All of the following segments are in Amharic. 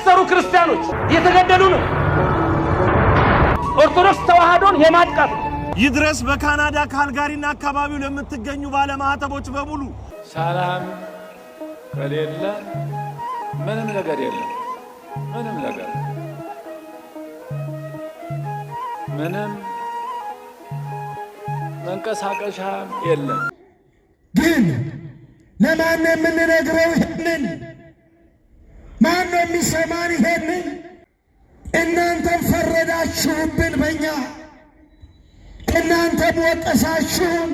ያሰሩ ክርስቲያኖች እየተገደሉ ነው። ኦርቶዶክስ ተዋህዶን የማጥቃት ይድረስ በካናዳ ካልጋሪና አካባቢው ለምትገኙ ባለማህተቦች በሙሉ ሰላም ከሌለ ምንም ነገር የለም። ምንም መንቀሳቀሻ የለም። ግን ለማን የምንነግረው ይሄንን? ማን የሚሰማን ይሄንን? እናንተም ፈረዳችሁብን በእኛ፣ እናንተም ወቀሳችሁን።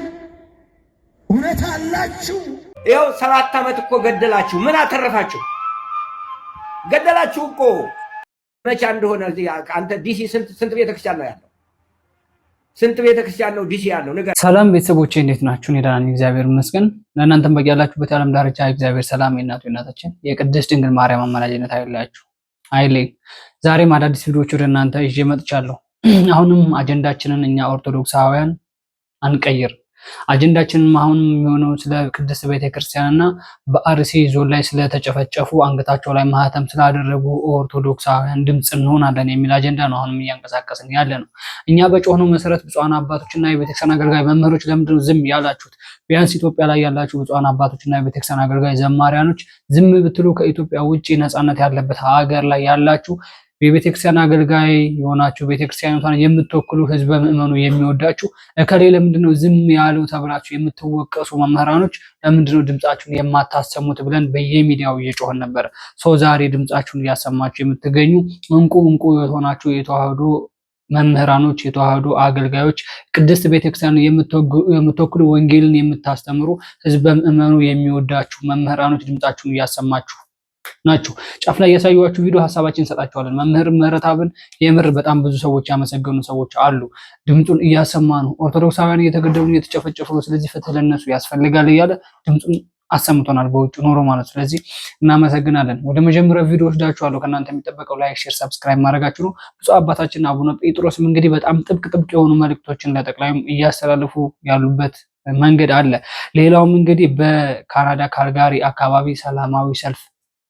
እውነት አላችሁ። ይኸው 7 ዓመት እኮ ገደላችሁ። ምን አተረፋችሁ? ገደላችሁ እኮ። መቼ እንደሆነ አንተ ዲሲ ስንት ቤተክርስቲያን ነው ያለው? ስንት ቤተክርስቲያን ነው ዲሲ ያለው? ነገር ሰላም ቤተሰቦቼ እንዴት ናችሁ? እኔ ደህና ነኝ እግዚአብሔር ይመስገን። ለእናንተም በያላችሁበት የዓለም ዳርቻ እግዚአብሔር ሰላም የእናታችን የቅድስት ድንግል ማርያም አማላጅነት አይለያችሁ አይለይ። ዛሬም አዳዲስ ቪዲዮዎች ወደ እናንተ ይዤ መጥቻለሁ። አሁንም አጀንዳችንን እኛ ኦርቶዶክሳውያን አንቀይር። አጀንዳችንን አሁንም የሚሆነው ስለ ቅድስት ቤተክርስቲያንና በአርሲ ዞን ላይ ስለተጨፈጨፉ አንገታቸው ላይ ማህተም ስላደረጉ ኦርቶዶክሳውያን ድምጽ እንሆናለን የሚል አጀንዳ ነው አሁንም እያንቀሳቀስን ያለ ነው። እኛ በጮህነው መሰረት ብፁዓን አባቶችና የቤተክርስቲያን አገልጋይ መምህሮች ለምንድነው ዝም ያላችሁት? ቢያንስ ኢትዮጵያ ላይ ያላችሁ ብፁዓን አባቶችና የቤተክርስቲያን አገልጋይ ዘማሪያኖች ዝም ብትሉ ከኢትዮጵያ ውጪ ነፃነት ያለበት ሀገር ላይ ያላችሁ የቤተክርስቲያን አገልጋይ የሆናችሁ ቤተክርስቲያኗን የምትወክሉ ህዝበ ምእመኑ የሚወዳችሁ እከሌ ለምንድነው ዝም ያለው ተብላችሁ የምትወቀሱ መምህራኖች ለምንድነው ድምጻችሁን የማታሰሙት ብለን በየሚዲያው እየጮህን ነበር። ዛሬ ድምጻችሁን እያሰማችሁ የምትገኙ እንቁ የሆናችሁ የተዋህዶ መምህራኖች፣ የተዋህዶ አገልጋዮች፣ ቅድስት ቤተክርስቲያን የምትወክሉ ወንጌልን የምታስተምሩ ህዝበ ምእመኑ የሚወዳችሁ መምህራኖች ድምጻችሁን እያሰማችሁ ናችሁ። ጫፍ ላይ ያሳዩዋችሁ ቪዲዮ ሐሳባችን እንሰጣችኋለን። መምህር ምህረተአብን የምር በጣም ብዙ ሰዎች ያመሰገኑ ሰዎች አሉ። ድምጹን እያሰማ ነው። ኦርቶዶክሳውያን እየተገደሉ እየተጨፈጨፉ ነው። ስለዚህ ፍትህ ለነሱ ያስፈልጋል እያለ ድምጹን አሰምቶናል በውጭ ኖሮ ማለት። ስለዚህ እናመሰግናለን። ወደ መጀመሪያው ቪዲዮ ወስዳችኋለሁ። ከእናንተ የሚጠበቀው ላይክ፣ ሼር፣ ሰብስክራይብ ማድረጋችሁ ነው። ብፁዕ አባታችን አቡነ ጴጥሮስም እንግዲህ በጣም ጥብቅ የሆኑ መልእክቶችን ለጠቅላዩም እያስተላለፉ ያሉበት መንገድ አለ። ሌላውም እንግዲህ በካናዳ ካልጋሪ አካባቢ ሰላማዊ ሰልፍ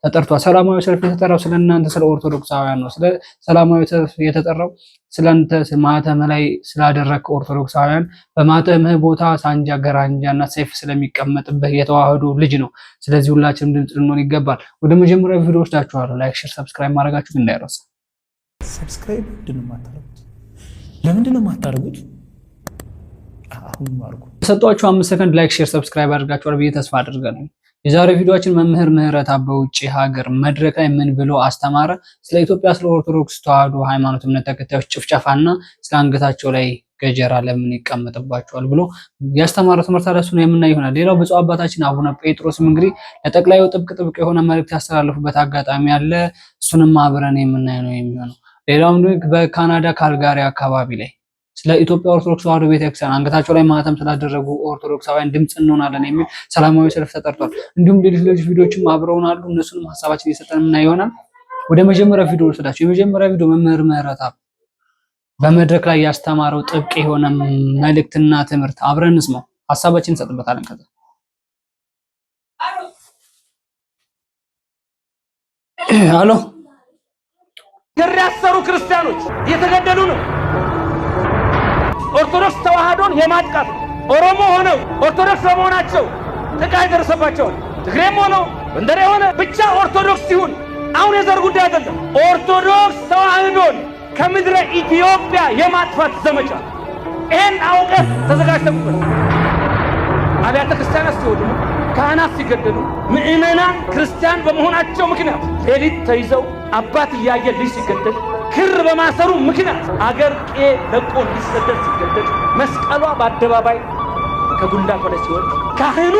ተጠርቷል። ሰላማዊ ሰልፍ የተጠራው ስለናንተ ስለ ኦርቶዶክሳውያን ነው። ስለ ሰላማዊ ሰልፍ የተጠራው ስለንተ ማተም ላይ ስላደረክ ኦርቶዶክሳውያን በማተምህ ቦታ ሳንጃ ገራንጃና ሰይፍ ስለሚቀመጥብህ የተዋህዶ ልጅ ነው። ስለዚህ ሁላችንም ድምጽ ልንሆን ይገባል። ወደ መጀመሪያው ቪዲዮ ወስዳችኋለሁ። ላይክ፣ ሼር፣ ሰብስክራይብ ማድረጋችሁ እንዳይረሳ። ሰብስክራይብ ለምንድን ነው የማታደርጉት? አሁን ማርኩ ተሰጧችሁ 5 ሰከንድ ላይክ፣ ሼር፣ ሰብስክራይብ አድርጋችኋል ብዬ ተስፋ አድርጋለሁ። የዛሬ ቪዲዮአችን መምህር ምህረተአብ በውጪ ሀገር መድረክ ላይ ምን ብሎ አስተማረ? ስለ ኢትዮጵያ ስለ ኦርቶዶክስ ተዋህዶ ሃይማኖት እምነት ተከታዮች ጭፍጨፋና ስለ አንገታቸው ላይ ገጀራ ለምን ይቀመጥባቸዋል ብሎ ያስተማረው ትምህርት አለ። እሱን የምናይ ይሆናል። ሌላው ብፁዕ አባታችን አቡነ ጴጥሮስም እንግዲህ ለጠቅላዩ ጥብቅ የሆነ መልእክት ያስተላለፉበት አጋጣሚ አለ። እሱንም አብረን የምናይ ነው የሚሆነው። ሌላውም በካናዳ ካልጋሪ አካባቢ ላይ ስለ ኢትዮጵያ ኦርቶዶክስ ተዋህዶ ቤተክርስቲያን አንገታቸው ላይ ማህተም ስላደረጉ ኦርቶዶክሳውያን ድምጽ እንሆናለን የሚል ሰላማዊ ሰልፍ ተጠርቷል። እንዲሁም ሌሎች ቪዲዮዎችም አብረውን አሉ። እነሱንም ሐሳባችን እየሰጠን እና ይሆናል። ወደ መጀመሪያው ቪዲዮ ወስዳችሁ የመጀመሪያው ቪዲዮ መምህር ምህረተአብ በመድረክ ላይ ያስተማረው ጥብቅ የሆነ መልእክትና ትምህርት አብረን እንስማው። ሐሳባችን እንሰጥበታለን። ከዛ አሎ ያሰሩ ክርስቲያኖች እየተገደሉ ነው። ኦርቶዶክስ ተዋህዶን የማጥቃት ኦሮሞ ሆነው ኦርቶዶክስ በመሆናቸው ጥቃት ይደርሰባቸዋል። ትግሬም ሆነው ወንደሬ ሆነ ብቻ ኦርቶዶክስ ሲሆን አሁን የዘር ጉዳይ አይደለም። ኦርቶዶክስ ተዋህዶን ከምድረ ኢትዮጵያ የማጥፋት ዘመቻ ይሄን አውቀህ ተዘጋጅተህ አብያተ ክርስቲያናት ሲወድሙ፣ ካህናት ሲገደሉ፣ ምዕመናን ክርስቲያን በመሆናቸው ምክንያት ሌሊት ተይዘው አባት እያየ ልጅ ሲገደል ክር በማሰሩ ምክንያት አገር ለቆ እንዲሰደድ ሲገደድ መስቀሏ በአደባባይ ከጉንዳን ወደ ሲወርድ ካህኑ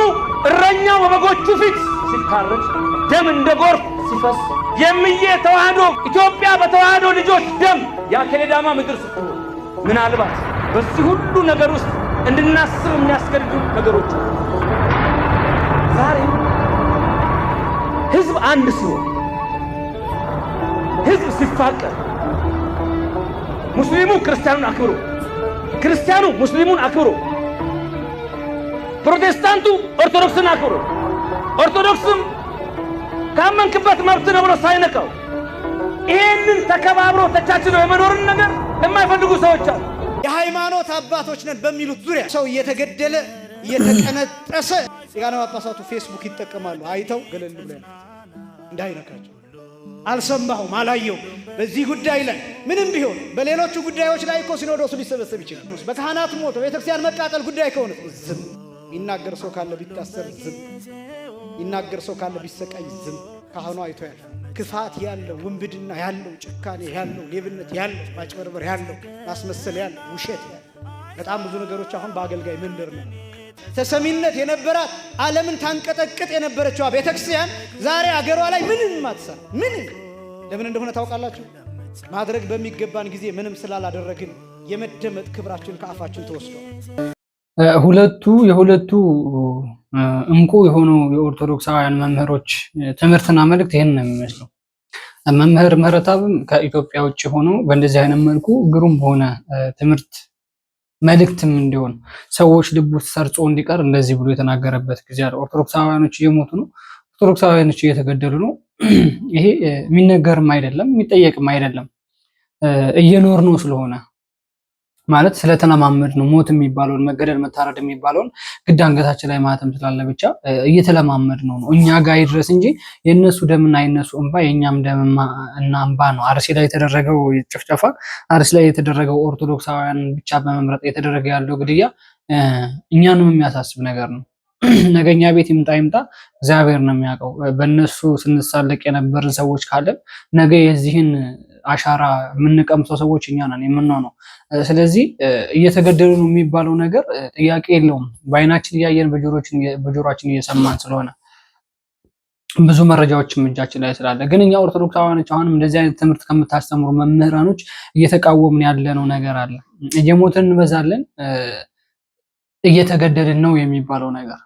እረኛው በበጎቹ ፊት ሲታረድ ደም እንደ ጎርፍ ሲፈስ የሚዬ ተዋህዶ ኢትዮጵያ በተዋህዶ ልጆች ደም የአኬሌዳማ ምድር ስትሆን ምናልባት በዚህ ሁሉ ነገር ውስጥ እንድናስብ የሚያስገድዱ ነገሮች ዛሬ ህዝብ አንድ ሲሆን ህዝብ ሲፋቀር ሙስሊሙ ክርስቲያኑን አክብሮ ክርስቲያኑ ሙስሊሙን አክብሮ ፕሮቴስታንቱ ኦርቶዶክስን አክብሮ ኦርቶዶክስም ካመንክበት መብት ነው ብሎ ሳይነካው ይህንን ተከባብሮ ተቻችለው የመኖርን ነገር የማይፈልጉ ሰዎች አሉ። የሃይማኖት አባቶች ነን በሚሉት ዙሪያ ሰው እየተገደለ እየተቀነጠሰ ሊቃነ ጳጳሳቱ ፌስቡክ ይጠቀማሉ። አይተው ገለል ብለው እንዳይነካቸው። አልሰማሁም፣ አላየው። በዚህ ጉዳይ ላይ ምንም ቢሆን በሌሎቹ ጉዳዮች ላይ እኮ ሲኖዶሱ ሊሰበሰብ ይችላል። በካህናት ሞት ቤተክርስቲያን መቃጠል ጉዳይ ከሆነ ዝም። ይናገር ሰው ካለ ቢታሰር ዝም። ይናገር ሰው ካለ ቢሰቃይ ዝም። ካህኑ አይቶ ያለ ክፋት ያለው ውንብድና ያለው ጭካኔ ያለው ሌብነት ያለው ማጭበርበር ያለው ማስመሰል ያለው ውሸት ያለው በጣም ብዙ ነገሮች አሁን በአገልጋይ መንደር ነው። ተሰሚነት የነበራት ዓለምን ታንቀጠቅጥ የነበረችው ቤተክርስቲያን ዛሬ አገሯ ላይ ምንም ማትሰራ ምንም። ለምን እንደሆነ ታውቃላችሁ? ማድረግ በሚገባን ጊዜ ምንም ስላላደረግን የመደመጥ ክብራችን ከአፋችን ተወስዷል። የሁለቱ እንቁ የሆኑ የኦርቶዶክሳውያን መምህሮች ትምህርትና መልእክት ይህን ነው የሚመስለው። መምህር ምህረተአብም ከኢትዮጵያ ውጭ ሆኖ በእንደዚህ አይነት መልኩ ግሩም በሆነ ትምህርት መልእክትም እንዲሆን ሰዎች ልቡ ሰርጾ እንዲቀር እንደዚህ ብሎ የተናገረበት ጊዜ አለ። ኦርቶዶክሳውያኖች እየሞቱ ነው፣ ኦርቶዶክሳውያኖች እየተገደሉ ነው። ይሄ የሚነገርም አይደለም የሚጠየቅም አይደለም። እየኖር ነው ስለሆነ ማለት ስለተለማመድ ነው። ሞት የሚባለውን መገደል መታረድ የሚባለውን ግድ አንገታችን ላይ ማተም ስላለ ብቻ እየተለማመድ ነው። እኛ ጋር ይድረስ እንጂ የእነሱ ደምና የእነሱ እንባ የእኛም ደምና እንባ ነው። አርሲ ላይ የተደረገው ጭፍጨፋ፣ አርሲ ላይ የተደረገው ኦርቶዶክሳውያን ብቻ በመምረጥ የተደረገ ያለው ግድያ እኛንም የሚያሳስብ ነገር ነው። ነገኛ ቤት ይምጣ እግዚአብሔር ነው የሚያውቀው። በእነሱ ስንሳለቅ የነበርን ሰዎች ካለን ነገ የዚህን አሻራ የምንቀምሰው ሰዎች እኛ ነን የምንሆነው። ስለዚህ እየተገደሉ ነው የሚባለው ነገር ጥያቄ የለውም። በአይናችን እያየን በጆሮአችን እየሰማን ስለሆነ ብዙ መረጃዎችም እጃችን ላይ ስላለ፣ ግን እኛ ኦርቶዶክሳውያኖች አሁንም እንደዚህ አይነት ትምህርት ከምታስተምሩ መምህራኖች እየተቃወምን ያለነው ነገር አለ። እየሞትን እንበዛለን፣ እየተገደልን ነው የሚባለው ነገር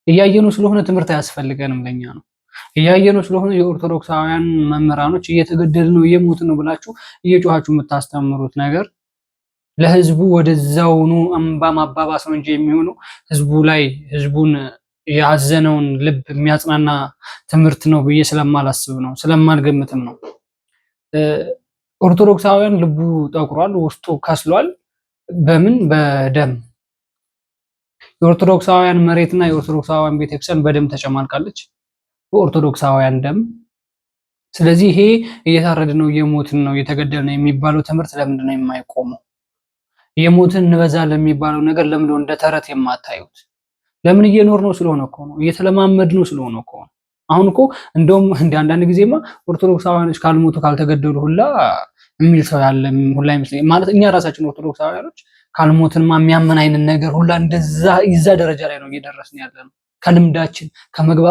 እያየኑ ስለሆነ ትምህርት አያስፈልገንም ለኛ ነው። እያየኑ ስለሆነ የኦርቶዶክሳውያን መምህራኖች እየተገደሉ ነው እየሞትን ነው ብላችሁ እየጮሃችሁ የምታስተምሩት ነገር ለህዝቡ ወደዛውኑ እንባ ማባባስ ነው እንጂ የሚሆነው ህዝቡን ያዘነውን ልብ የሚያጽናና ትምህርት ነው ብዬ ስለማላስብ ነው፣ ስለማልገምትም ነው። ኦርቶዶክሳውያን ልቡ ጠቁሯል፣ ውስጡ ከስሏል። በምን? በደም። የኦርቶዶክሳውያን መሬትና የኦርቶዶክሳውያን ቤተክርስቲያን በደም ተጨማልቃለች፣ በኦርቶዶክሳውያን ደም። ስለዚህ ይሄ እየታረድን ነው እየሞትን ነው እየተገደልን ነው የሚባለው ትምህርት ለምንድን ነው የማይቆመው? እየሞትን እንበዛለን የሚባለው ነገር ለምን እንደ ተረት የማታዩት? ለምን? እየኖር ነው ስለሆነ እኮ ነው፣ እየተለማመድ ነው ስለሆነ እኮ ነው። አሁን እኮ እንደውም እንደ አንዳንድ ጊዜማ ኦርቶዶክሳውያኖች ካልሞቱ ካልተገደሉ ሁላ የሚል ሰው ያለ ሁላ ይመስለኛል። ማለት እኛ ራሳችን ኦርቶዶክሳውያኖች ካልሞትንማ የሚያመን አይነት ነገር ሁላ ይዛ ደረጃ ላይ ነው እየደረስን ያለነው። ከልምዳችን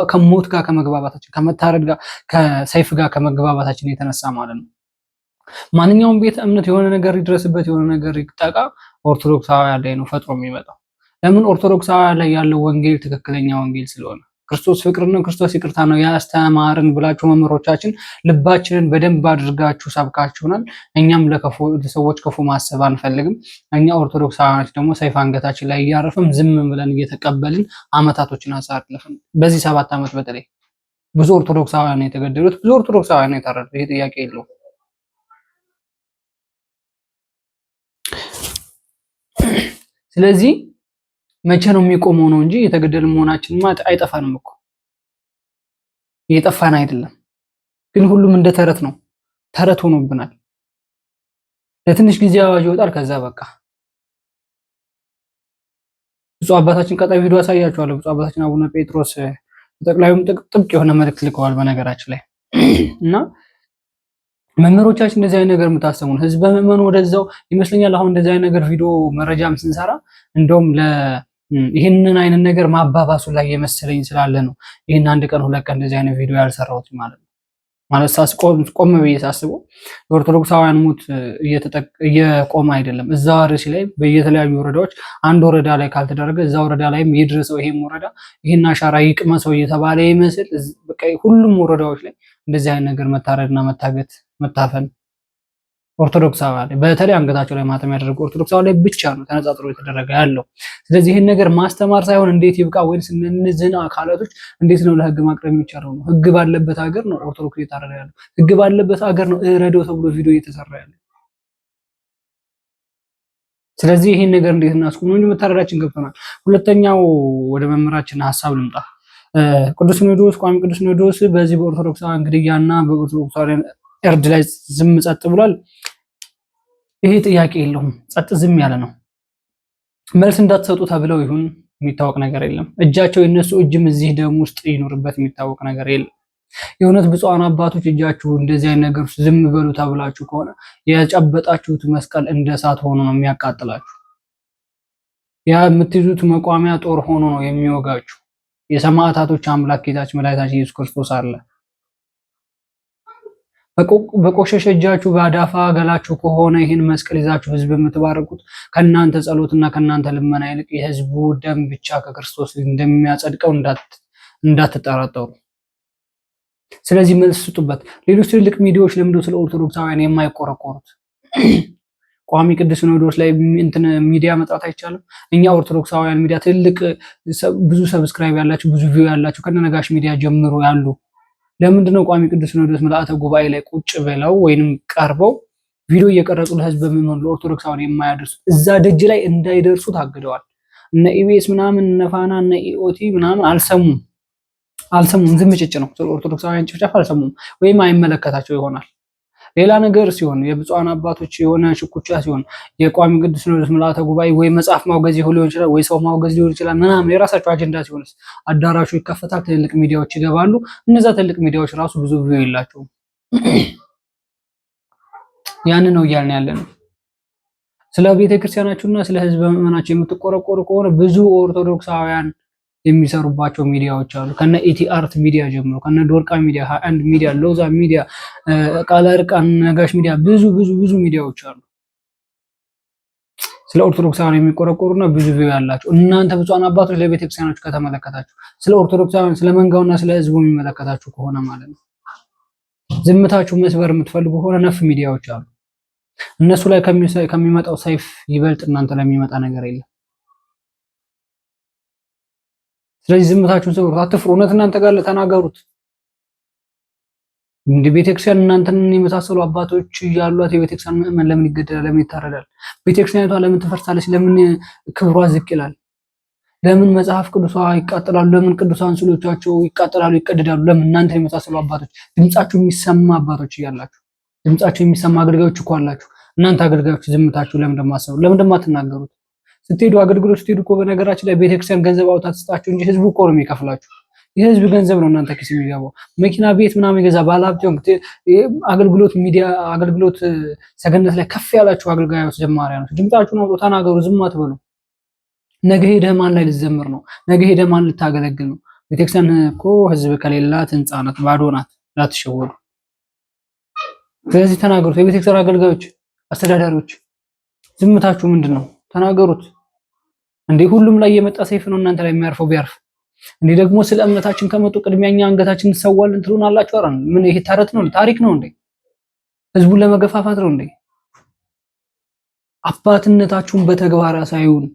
ከሞት ጋር ከመግባባታችን ከመታረድ ጋር ከሰይፍ ጋር ከመግባባታችን የተነሳ ማለት ነው። ማንኛውም ቤተ እምነት የሆነ ነገር ይድረስበት የሆነ ነገር ይጠቃ ኦርቶዶክሳውያን ላይ ነው ፈጥሮ የሚመጣው። ለምን? ኦርቶዶክሳውያን ላይ ያለው ወንጌል ትክክለኛ ወንጌል ስለሆነ ክርስቶስ ፍቅር ነው፣ ክርስቶስ ይቅርታ ነው ያስተማርን ብላችሁ መምህሮቻችን ልባችንን በደንብ አድርጋችሁ ሰብካችሁናል። እኛም ለሰዎች ክፉ ማሰብ አንፈልግም። እኛ ኦርቶዶክሳውያኖች ደግሞ ሰይፍ አንገታችን ላይ እያረፍም ዝም ብለን እየተቀበልን አመታቶችን አሳልፈን በዚህ 7 ዓመት በተለይ ብዙ ኦርቶዶክሳውያን ነው የተገደሉት፣ ብዙ ኦርቶዶክሳውያን ነው የታረዱት። ይሄ ጥያቄ የለውም። ስለዚህ መቼ ነው የሚቆመው ነው እንጂ የተገደልን መሆናችን አይጠፋንም እኮ እየጠፋን አይደለም። ግን ሁሉም እንደ ተረት ነው፣ ተረት ሆኖብናል። ለትንሽ ጊዜ አዋጅ ይወጣል፣ ከዛ በቃ ብፁዕ አባታችን ቀጣይ ቪዲዮ አሳያችኋለሁ። ብፁዕ አባታችን አቡነ ጴጥሮስ ጠቅላዩም ጥብቅ የሆነ መልእክት ልከዋል በነገራችን ላይ እና መምህሮቻችን እንደዚህ አይነት ነገር የምታሰሙን ህዝብ በመመኑ ወደዛው ይመስለኛል። አሁን እንደዚህ አይነት ነገር ቪዲዮ መረጃም ስንሰራ እንደውም ይህንን አይነት ነገር ማባባሱ ላይ የመሰለኝ ስላለ ነው ይህን 1 ቀን 2 ቀን እንደዚህ አይነት ቪዲዮ ያልሰራሁት ማለት ነው። ማለት ቆም ብዬ ሳስበው የኦርቶዶክሳውያን ሞት እየቆመ አይደለም። እዛው አርሲ ላይ በየተለያዩ ወረዳዎች አንድ ወረዳ ላይ ካልተደረገ እዛ ወረዳ ላይም ይድረሰው ይሄም ወረዳ ይሄን አሻራ ይቅመሰው እየተባለ ይመስል በቃ ሁሉም ወረዳዎች ላይ እንደዚህ አይነት ነገር መታረድና መታገት መታፈን ኦርቶዶክሳውያን በተለይ አንገታቸው ላይ ማተም ያደረጉ ኦርቶዶክሳውያን ላይ ብቻ ነው ተነጻጽሮ የተደረገ ያለው። ስለዚህ ይህን ነገር ማስተማር ሳይሆን እንዴት ይብቃ ወይስ እነዚህን አካላቶች እንዴት ነው ለህግ ማቅረብ የሚቻለው ነው። ህግ ባለበት ሀገር ነው ኦርቶዶክስ እየታረደ ያለው። ህግ ባለበት ሀገር ነው እረዶ ተብሎ ቪዲዮ እየተሰራ ያለው። ስለዚህ ይህን ነገር እንዴት እናስቁም ነው እንጂ መታረዳችን ገብቶናል። ሁለተኛው ወደ መምህራችን ሐሳብ ልምጣ። ቅዱስ ሲኖዶስ ቋሚ ቅዱስ ሲኖዶስ በዚህ በኦርቶዶክሳውያን ግድያና በኦርቶዶክሳውያን እርድ ላይ ዝም ጸጥ ብሏል። ይሄ ጥያቄ የለውም፣ ጸጥ ዝም ያለ ነው። መልስ እንዳትሰጡ ተብለው ይሁን የሚታወቅ ነገር የለም። እጃቸው የነሱ እጅም እዚህ ደም ውስጥ ይኖርበት የሚታወቅ ነገር የለም። የእውነት ብፁዓን አባቶች እጃችሁ እንደዚህ አይነት ነገር ዝም በሉ ተብላችሁ ከሆነ የጨበጣችሁት መስቀል እንደ እሳት ሆኖ ነው የሚያቃጥላችሁ። ያ የምትይዙት መቋሚያ ጦር ሆኖ ነው የሚወጋችሁ። የሰማዕታቶች አምላክ ጌታችን መድኃኒታችን ኢየሱስ ክርስቶስ አለ። በቆሸሸ እጃችሁ በአዳፋ ገላችሁ ከሆነ ይህን መስቀል ይዛችሁ ህዝብ የምትባረኩት ከእናንተ ጸሎትና ከእናንተ ልመና ይልቅ የህዝቡ ደም ብቻ ከክርስቶስ እንደሚያጸድቀው እንዳትጠራጠሩ። ስለዚህ መልስ ስጡበት። ሌሎች ትልልቅ ሚዲያዎች ለምንድነው ስለ ኦርቶዶክሳውያን የማይቆረቆሩት? ቋሚ ቅዱስ ሲኖዶስ ላይ ሚዲያ መጥራት አይቻልም? እኛ ኦርቶዶክሳውያን ሚዲያ ትልቅ ብዙ ሰብስክራይብ ያላችሁ ብዙ ቪው ያላችሁ ከነነጋሽ ሚዲያ ጀምሮ ያሉ ለምንድነው ቋሚ ቅዱስ ሲኖዶስ ምልአተ ጉባኤ ላይ ቁጭ ብለው ወይንም ቀርበው ቪዲዮ እየቀረጹ ለህዝብ በሚሆን ለኦርቶዶክሳውያን የማያደርሱት? እዛ ደጅ ላይ እንዳይደርሱ ታግደዋል። እነ ኢቢኤስ ምናምን እነ ፋና እነ ኢኦቲ ምናምን አልሰሙም። ዝም ጭጭ ነው። ኦርቶዶክሳውያን ጭፍጨፋ አልሰሙም ወይም አይመለከታቸው ይሆናል። ሌላ ነገር ሲሆን የብፁዓን አባቶች የሆነ ሽኩቻ ሲሆን የቋሚ ቅዱስ ሲኖዶስ ምልአተ ጉባኤ ወይ መጽሐፍ ማውገዝ ሊሆን ይችላል ወይ ሰው ማውገዝ ሊሆን ይችላል ምናምን የራሳቸው አጀንዳ ሲሆንስ አዳራሹ ይከፈታል፣ ትልልቅ ሚዲያዎች ይገባሉ። እነዛ ትልልቅ ሚዲያዎች ራሱ ብዙ ቪው የላቸውም። ያን ነው እያልን ያለ ነው። ስለ ቤተክርስቲያናችሁና ስለ ህዝብ ምዕመናችሁ የምትቆረቆሩ ከሆነ ብዙ ኦርቶዶክሳውያን የሚሰሩባቸው ሚዲያዎች አሉ። ከነ ኢቲ አርት ሚዲያ ጀምሮ ከነ ዶርቃ ሚዲያ፣ 21 ሚዲያ፣ ሎዛ ሚዲያ፣ ቃለ ዕርቃን ነጋሽ ሚዲያ ብዙ ሚዲያዎች አሉ ስለ ኦርቶዶክሳውያን የሚቆረቆሩና ብዙ ቪው ያላቸው። እናንተ ብፁዓን አባቶች ለቤተክርስቲያናችሁ ከተመለከታችሁ ስለ ኦርቶዶክሳውያን ስለ መንጋውና ስለ ህዝቡ የሚመለከታችሁ ከሆነ ማለት ነው። ዝምታችሁ መስበር የምትፈልጉ ከሆነ ነፍ ሚዲያዎች አሉ። እነሱ ላይ ከሚመጣው ሰይፍ ይበልጥ እናንተ ላይ የሚመጣ ነገር የለም። ስለዚህ ዝምታችሁን ሰብሩት፣ አትፍሩ። እውነት እናንተ ጋር ተናገሩት። እንደ ቤተክርስቲያን እናንተን የመሳሰሉ አባቶች ያሏት የቤተክርስቲያን ምዕመን ለምን ይገደላል? ለምን ይታረዳል? ቤተክርስቲያኒቷ ለምን ትፈርሳለች? ለምን ክብሯ ዝቅ ይላል? ለምን መጽሐፍ ቅዱሷ ይቃጠላሉ? ለምን ቅዱሳን ስዕሎቻቸው ይቃጠላሉ፣ ይቀደዳሉ? ለምን እናንተን የመሳሰሉ አባቶች ድምጻችሁ የሚሰማ አባቶች እያላችሁ ድምጻችሁ የሚሰማ አገልጋዮች እኮ አላችሁ። እናንተ አገልጋዮች ዝምታችሁ ለምን እንደማሰሩ ለምን እንደማትናገሩት? ስትሄዱ አገልግሎት ስትሄዱ እኮ በነገራችን ላይ ቤተክርስቲያን ገንዘብ አውጣ ትስጣችሁ እንጂ ህዝቡ እኮ ነው የሚከፍላችሁ። የህዝብ ገንዘብ ነው እናንተ ኪስ የሚገባው። መኪና ቤት ምናምን ይገዛ ባለሀብት አገልግሎት ሚዲያ አገልግሎት ሰገነት ላይ ከፍ ያላችሁ አገልጋዮች ጀማሪያ ነው። ድምጻችሁን አውጡ፣ ተናገሩ፣ ዝም አትበሉ። ነገ ሄደህ ማን ላይ ልትዘምር ነው? ነገ ሄደህ ማን ልታገለግል ነው? ቤተክርስቲያን እኮ ህዝብ ከሌላት ህንጻ ናት፣ ባዶ ናት። ላትሸወዱ። ስለዚህ ተናገሩት። የቤተክርስቲያን አገልጋዮች፣ አስተዳዳሪዎች ዝምታችሁ ምንድን ነው? ተናገሩት። እንዴ ሁሉም ላይ የመጣ ሰይፍ ነው እናንተ ላይ የሚያርፈው ቢያርፍ። እንዴ ደግሞ ስለ እምነታችን ከመጡ ቅድሚያኛ አንገታችን እንሰዋለን ትሉናላችሁ። አረ ምን ይሄ ተረት ነው? ታሪክ ነው እንዴ? ህዝቡን ለመገፋፋት ነው እንዴ? አባትነታችሁን በተግባር አሳዩን።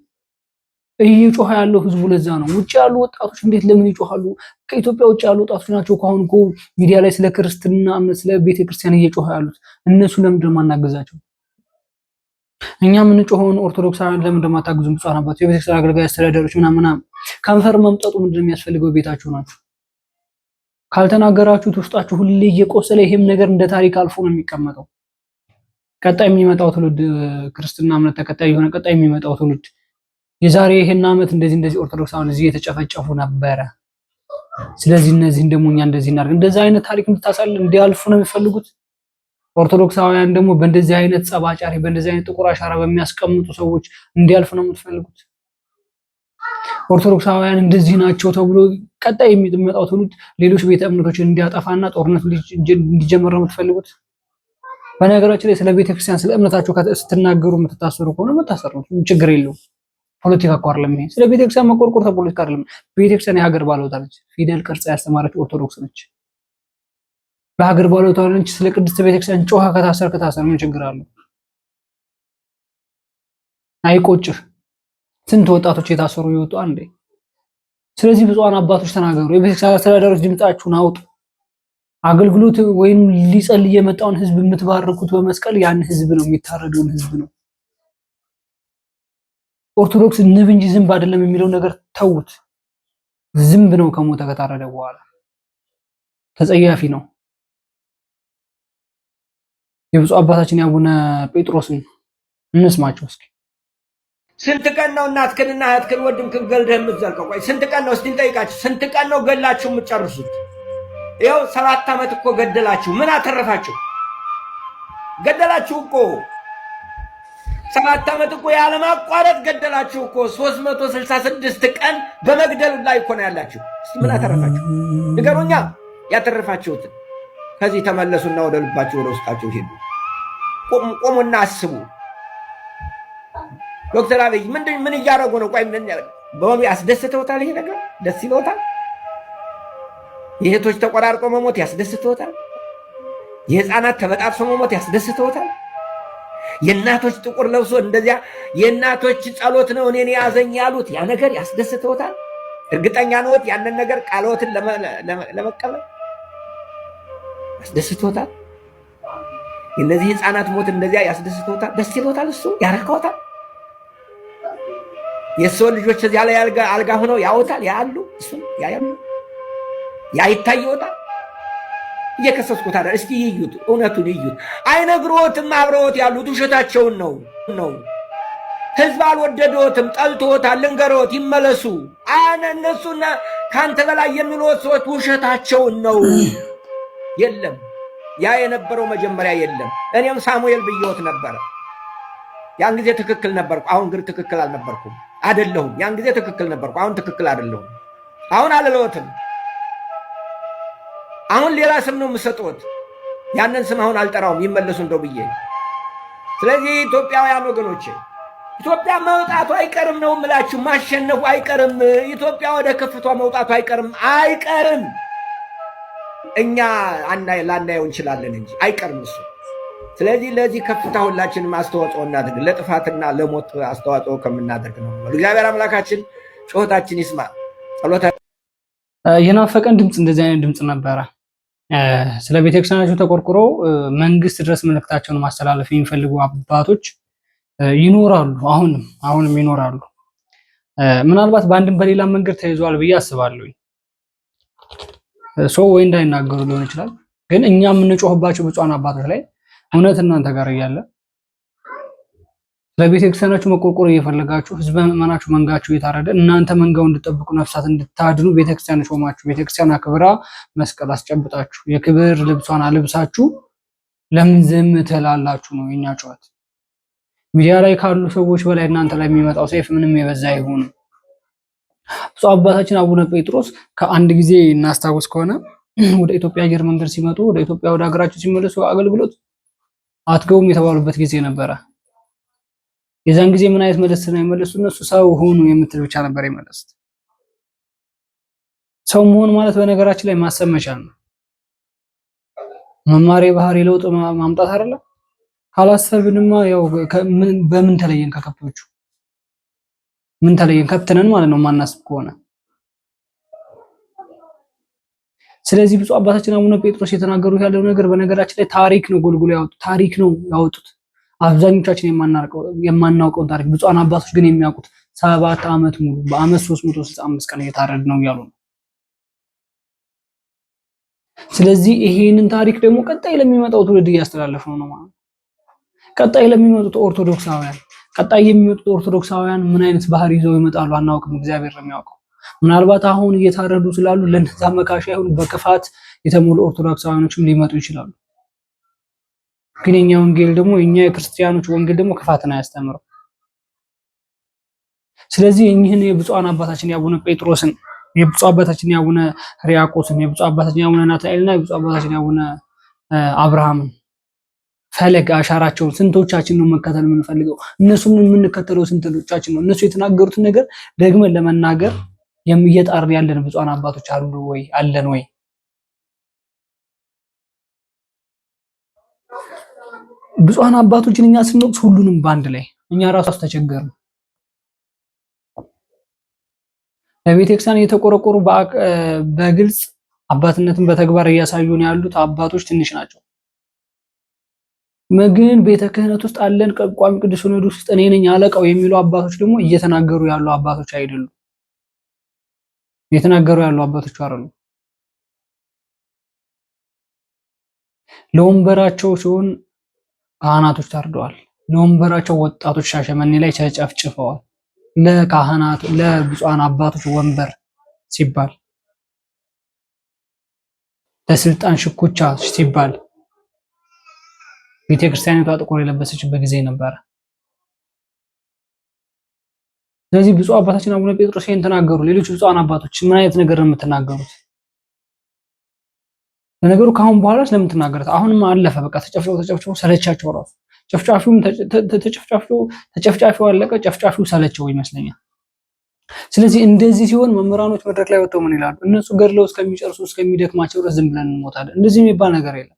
እየጮኸ ያለው ህዝቡ ለዛ ነው። ውጭ ያሉ ወጣቶች እንዴት ለምን ይጮሃሉ? ከኢትዮጵያ ውጭ ያሉ ወጣቶች ናቸው ካሁን እኮ ሚዲያ ላይ ስለ ክርስትና እምነት ስለ ቤተክርስቲያን እየጮኸ ያሉት። እነሱ ለምን እንደማናገዛቸው? እኛ የምንጮኸውን ኦርቶዶክሳውያን ለምን እንደማታግዙም? ብፁዓን አባቶች፣ የቤተክርስቲያን አገልጋይ አስተዳዳሪዎች ምናምን ከንፈር መምጠጡ ምንድነው የሚያስፈልገው? ቤታችሁ ናችሁ። ካልተናገራችሁት ውስጣችሁ ሁሌ እየቆሰለ ይሄም ነገር እንደ ታሪክ አልፎ ነው የሚቀመጠው። ቀጣይ የሚመጣው ትውልድ ክርስትና እምነት ተከታይ የሆነ ቀጣይ የሚመጣው ትውልድ የዛሬ ይሄን ዓመት እንደዚህ ኦርቶዶክሳውያን እዚህ የተጨፈጨፉ ነበረ። ስለዚህ እነዚህን ደግሞ እኛ እንደዚህ እናድርግ። እንደዚህ አይነት ታሪክ እንዲያልፉ ነው የሚፈልጉት። ኦርቶዶክሳውያን ደግሞ በእንደዚህ አይነት ጸባጫሪ በእንደዚህ አይነት ጥቁር አሻራ በሚያስቀምጡ ሰዎች እንዲያልፍ ነው የምትፈልጉት። ኦርቶዶክሳውያን እንደዚህ ናቸው ተብሎ ቀጣይ የሚመጣው ትውልድ ሌሎች ቤተ እምነቶችን እንዲያጠፋና ጦርነት እንዲጀመር ነው የምትፈልጉት። በነገራችን ላይ ስለ ቤተክርስቲያን ስለ እምነታቸው ስትናገሩ የምትታሰሩ ከሆነ መታሰር ነው፣ ችግር የለውም። ፖለቲካ እኮ አይደለም ይሄ። ስለ ቤተክርስቲያን መቆርቆር ፖለቲካ አይደለም። ቤተክርስቲያን የሀገር ባለውለታ ነች። ፊደል ቅርጻ ያስተማረች ኦርቶዶክስ ነች። በሀገር ባለውለታዎች ስለ ቅድስት ቤተክርስቲያን ጮኸ ከታሰር ምን ችግር አለው? አይቆጭህ? ስንት ወጣቶች የታሰሩ ይወጡ አንዴ። ስለዚህ ብፁዓን አባቶች ተናገሩ። የቤተክርስቲያን አስተዳዳሪዎች ድምጻችሁን አውጡ። አገልግሎት ወይም ሊጸልይ የመጣውን ህዝብ የምትባርኩት በመስቀል ያን ህዝብ ነው፣ የሚታረደውን ህዝብ ነው። ኦርቶዶክስ ንብ እንጂ ዝንብ አይደለም የሚለው ነገር ተውት። ዝንብ ነው ከሞተ ከታረደ በኋላ ተጸያፊ ነው። የብፁዕ አባታችን የአቡነ ጴጥሮስን እንስማቸው እስኪ። ስንት ቀን ነው እናትክንና እህትክን ወንድምህን ገልደህ የምትዘልቀው? ቆይ ስንት ቀን ነው እስቲ እንጠይቃችሁ። ስንት ቀን ነው ገላችሁ የምትጨርሱት? ይኸው 7 ዓመት እኮ ገደላችሁ። ምን አተረፋችሁ? ገደላችሁ እኮ 7 ዓመት እኮ ያለማቋረጥ ገደላችሁ እኮ። 366 ቀን በመግደል ላይ እኮ ነው ያላችሁ። እስቲ ምን አተረፋችሁ ንገሩኛ። ያተረፋችሁትን ከዚህ ተመለሱና ወደ ልባችሁ ወደ ውስጣችሁ ሄዱ። ቆሙና አስቡ። ዶክተር አብይ ምን እያደረጉ ነው? ቆይ በሆኑ ያስደስተውታል? ይሄ ነገር ደስ ይለውታል? የእህቶች ተቆራርጦ መሞት ያስደስተውታል? የህፃናት ተበጣጥሶ መሞት ያስደስተውታል? የእናቶች ጥቁር ለብሶ እንደዚያ የእናቶች ጸሎት ነው እኔን ያዘኝ ያሉት ያ ነገር ያስደስተውታል? እርግጠኛ ነዎት? ያንን ነገር ቃልዎትን ለመቀበል ያስደስተውታል? የእነዚህ ህፃናት ሞት እንደዚያ ያስደስተውታል? ደስ ይለውታል? እሱ ያረካውታል? የሰው ልጆች እዚያ ላይ አልጋ ሆነው ያውታል ያሉ እሱን ያያሉ ያ ይታየውታል። እየከሰስኩት አይደል? እስቲ ይዩት፣ እውነቱን ይዩት። አይነግሮትም። አብረውት ያሉት ውሸታቸውን ነው። ህዝብ አልወደዶትም፣ ጠልቶታል። ልንገሮት፣ ይመለሱ። እነሱና ካንተ በላይ የሚሉት ሰዎች ውሸታቸውን ነው። የለም ያ የነበረው መጀመሪያ የለም። እኔም ሳሙኤል ብየውት ነበረ። ያን ጊዜ ትክክል ነበርኩ። አሁን ግን ትክክል አልነበርኩም። አይደለሁም። ያን ጊዜ ትክክል ነበርኩ። አሁን ትክክል አይደለሁም። አሁን አልለወትም። አሁን ሌላ ስም ነው የምሰጥዎት። ያንን ስም አሁን አልጠራውም። ይመለሱ እንደው ብዬ። ስለዚህ ኢትዮጵያውያን ወገኖቼ ኢትዮጵያ መውጣቱ አይቀርም ነው የምላችሁ። ማሸነፉ አይቀርም። ኢትዮጵያ ወደ ከፍቷ መውጣቱ አይቀርም። እኛ ላናየው እንችላለን እንጂ አይቀርም እሱ። ስለዚህ ለዚህ ከፍታ ሁላችንም አስተዋጽኦ እናድርግ። ለጥፋትና ለሞት አስተዋጽኦ ከምናደርግ ነው። እግዚአብሔር አምላካችን ጩኸታችን ይስማ። ጸሎታ የናፈቀን ድምፅ እንደዚህ አይነት ድምፅ ነበረ። ስለ ቤተክርስቲያናቸው ተቆርቁሮ መንግስት ድረስ መልእክታቸውን ማስተላለፍ የሚፈልጉ አባቶች ይኖራሉ። አሁንም ይኖራሉ። ምናልባት በአንድም በሌላ መንገድ ተይዟል ብዬ አስባለሁ። ሰው ወይ እንዳይናገሩ ሊሆን ይችላል። ግን እኛ የምንጮህባቸው ብፁዓን አባቶች ላይ እውነት እናንተ ጋር እያለ ለቤተክርስቲያናችሁ መቆርቆር እየፈለጋችሁ ህዝበ ምዕመናችሁ መንጋችሁ እየታረደ እናንተ መንጋው እንድትጠብቁ ነፍሳት እንድታድኑ ቤተክርስቲያን ሾማችሁ ቤተክርስቲያን አክብራ መስቀል አስጨብጣችሁ የክብር ልብሷን አልብሳችሁ ለምን ዝም ትላላችሁ ነው የኛ ጩኸት። ሚዲያ ላይ ካሉ ሰዎች በላይ እናንተ ላይ የሚመጣው ሰይፍ ምንም የበዛ ይሁን። ብፁዕ አባታችን አቡነ ጴጥሮስ ከአንድ ጊዜ እናስታውስ ከሆነ ወደ ኢትዮጵያ አየር መንገድ ሲመጡ ወደ ኢትዮጵያ ወደ ሀገራቸው ሲመለሱ አገልግሎት አትገቡም የተባሉበት ጊዜ ነበረ። የዛን ጊዜ ምን አይነት መልእክት ነው የመለሱት? እነሱ ሰው ሆኑ የምትል ብቻ ነበር የመለሱት። ሰው መሆን ማለት በነገራችን ላይ ማሰብ መቻል ነው። መማር የባህሪ ለውጥ ማምጣት አይደለም። ካላሰብንማ ያው በምን ተለየን ከከብቶቹ? ምን ተለየን? ከብትነን ማለት ነው ማናስብ ከሆነ። ስለዚህ ብፁዕ አባታችን አቡነ ጴጥሮስ የተናገሩት ያለው ነገር በነገራችን ላይ ታሪክ ነው ጎልጉሎ ያወጡት። ታሪክ ነው ያወጡት። አብዛኞቻችን የማናውቀውን ታሪክ ብፁዓን አባቶች ግን የሚያውቁት 7 ዓመት ሙሉ በአመት 365 ቀን እየታረድ ነው እያሉ ነው። ስለዚህ ይሄንን ታሪክ ደግሞ ቀጣይ ለሚመጣው ትውልድ እያስተላለፍነው ነው ማለት ነው። ቀጣይ ለሚመጡት ኦርቶዶክሳውያን ቀጣይ የሚመጡት ኦርቶዶክሳውያን ምን አይነት ባህሪ ይዘው ይመጣሉ አናውቅም። እግዚአብሔር ነው የሚያውቀው። ምናልባት አሁን እየታረዱ ስላሉ ለነዛ መካሻ ይሁን በክፋት የተሞሉ ኦርቶዶክሳውያኖችም ሊመጡ ይችላሉ። ግን የኛ ወንጌል ደግሞ የኛ የክርስቲያኖች ወንጌል ደግሞ ክፋትን አያስተምረው። ስለዚህ እኚህን የብፁዓን አባታችን የአቡነ ጴጥሮስን የብፁዕ አባታችን የአቡነ ሕርያቆስን የብፁዕ አባታችን የአቡነ ናትናኤልና የብፁዕ አባታችን የአቡነ አብርሃምን ፈለግ አሻራቸውን ስንቶቻችን ነው መከተል የምንፈልገው? እነሱን የምንከተለው ስንቶቻችን ነው? እነሱ የተናገሩትን ነገር ደግመን ለመናገር እየጣርን ያለን ብፁዓን አባቶች አሉ ወይ? አለን ወይ? ብፁዓን አባቶችን እኛ ስንወቅስ ሁሉንም ባንድ ላይ እኛ ራሱ ተቸገርን። ለቤተክርስቲያን የተቆረቆሩ በግልጽ አባትነትን በተግባር እያሳዩን ያሉት አባቶች ትንሽ ናቸው። ግን ቤተ ክህነት ውስጥ አለን ቋሚ ቅዱስ ሲኖዶስ ውስጥ እኔ ነኝ አለቃው የሚሉ አባቶች ደግሞ እየተናገሩ ያሉ አባቶች አይደሉም። እየተናገሩ ያሉ አባቶች አይደሉም። ለወንበራቸው ሲሆን ካህናቶች ታርደዋል። ለወንበራቸው ወጣቶች ሻሸመኔ ላይ ተጨፍጭፈዋል። ለካህናት ለብፁዓን አባቶች ወንበር ሲባል ለስልጣን ሽኩቻ ሲባል ቤተክርስቲያኒቷ ጥቁር የለበሰችበት ጊዜ ነበር። ስለዚህ ብፁዕ አባታችን አቡነ ጴጥሮስ ይሄን ተናገሩ። ሌሎች ብፁዓን አባቶች ምን አይነት ነገር ነው የምትናገሩት? ለነገሩ ካሁን በኋላ ስለምን ትናገሩት? አሁንም አለፈ በቃ ተጨፍጭፈው ሰለቻቸው። ራሱ ጨፍጫፊውም ተጨፍጫፊው አለቀ፣ ጨፍጫፊው ሰለቸው ይመስለኛል። ስለዚህ እንደዚህ ሲሆን መምህራኖች መድረክ ላይ ወጥተው ምን ይላሉ? እነሱ ገድለው እስከሚጨርሱ እስከሚደክማቸው ድረስ ዝም ብለን እንሞታለን። እንደዚህ የሚባል ነገር የለም።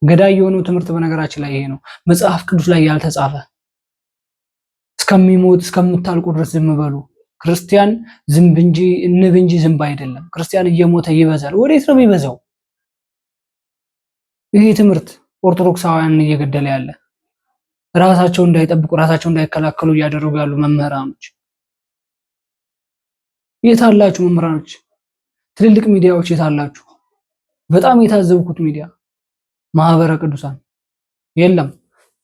ገዳይ የሆነው ትምህርት በነገራችን ላይ ይሄ ነው። መጽሐፍ ቅዱስ ላይ ያልተጻፈ እስከሚሞት እስከምታልቁ ድረስ ዝም በሉ። ክርስቲያን ዝንብ እንጂ ንብ እንጂ ዝንብ አይደለም። ክርስቲያን እየሞተ ይበዛል። ወዴት ነው የሚበዛው? ይሄ ትምህርት ኦርቶዶክሳውያንን እየገደለ ያለ፣ ራሳቸው እንዳይጠብቁ ራሳቸው እንዳይከላከሉ እያደረጉ ያሉ መምህራኖች የታላችሁ? መምህራኖች ትልልቅ ሚዲያዎች የታላችሁ? በጣም የታዘብኩት ሚዲያ ማህበረ ቅዱሳን የለም።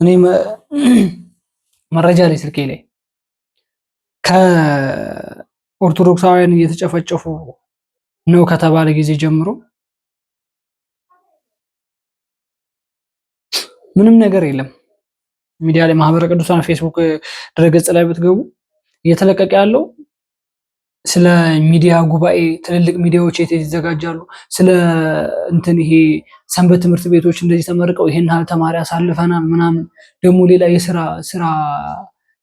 እኔ መረጃ ላይ ስልኬ ላይ ከኦርቶዶክሳውያን እየተጨፈጨፉ ነው ከተባለ ጊዜ ጀምሮ ምንም ነገር የለም። ሚዲያ ላይ ማህበረ ቅዱሳን ፌስቡክ ድረገጽ ላይ ብትገቡ እየተለቀቀ ያለው ስለ ሚዲያ ጉባኤ ትልልቅ ሚዲያዎች ይዘጋጃሉ። ስለ እንትን ይሄ ሰንበት ትምህርት ቤቶች እንደዚህ ተመርቀው ይሄን ያህል ተማሪ አሳልፈናል ምናምን፣ ደግሞ ሌላ